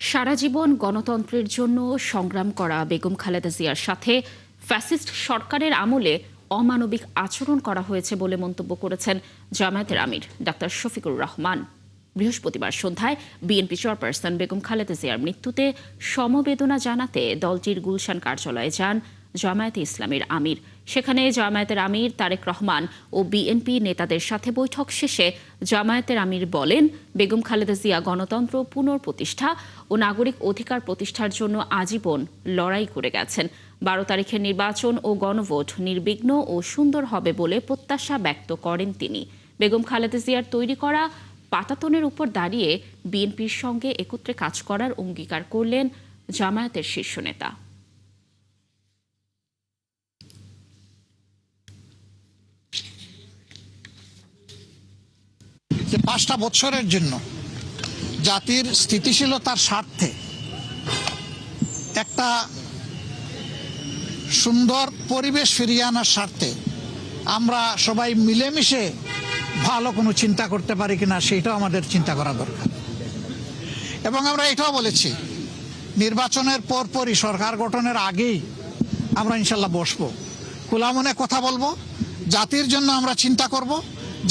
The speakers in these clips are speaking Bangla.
সারা জীবন গণতন্ত্রের জন্য সংগ্রাম করা বেগম খালেদা জিয়ার সাথে ফ্যাসিস্ট সরকারের আমলে অমানবিক আচরণ করা হয়েছে বলে মন্তব্য করেছেন জামায়াতের আমির ডাক্তার শফিকুর রহমান। বৃহস্পতিবার সন্ধ্যায় বিএনপি চেয়ারপারসন বেগম খালেদা জিয়ার মৃত্যুতে সমবেদনা জানাতে দলটির গুলশান কার্যালয়ে যান জামায়াতে ইসলামীর আমির। সেখানে জামায়াতের আমির তারেক রহমান ও বিএনপি নেতাদের সাথে বৈঠক শেষে জামায়াতের আমির বলেন, বেগম খালেদা জিয়া গণতন্ত্র পুনঃপ্রতিষ্ঠা ও নাগরিক অধিকার প্রতিষ্ঠার জন্য আজীবন লড়াই করে গেছেন। 12 তারিখের নির্বাচন ও গণভোট নির্বিঘ্ন ও সুন্দর হবে বলে প্রত্যাশা ব্যক্ত করেন তিনি। বেগম খালেদা জিয়ার তৈরি করা পাটাতনের উপর দাঁড়িয়ে বিএনপির সঙ্গে একত্রে কাজ করার অঙ্গীকার করলেন জামায়াতের শীর্ষ নেতা। 5টা বছরের জন্য জাতির স্থিতিশীলতার স্বার্থে একটা সুন্দর পরিবেশ ফিরিয়ে আনার স্বার্থে আমরা সবাই মিলেমিশে ভালো কোনো চিন্তা করতে পারি কিনা সেটাও আমাদের চিন্তা করা দরকার। এবং আমরা এটাও বলেছি, নির্বাচনের পরপরই সরকার গঠনের আগেই আমরা ইনশাল্লাহ বসবো, খোলা মনে কথা বলবো, জাতির জন্য আমরা চিন্তা করব,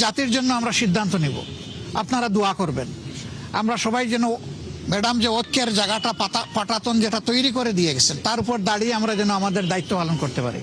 জাতির জন্য আমরা সিদ্ধান্ত নিব। আপনারা দোয়া করবেন আমরা সবাই যেন ম্যাডাম যে ঐক্যের জায়গাটা পাটাতন যেটা তৈরি করে দিয়ে গেছেন তার উপর দাঁড়িয়ে আমরা যেন আমাদের দায়িত্ব পালন করতে পারি।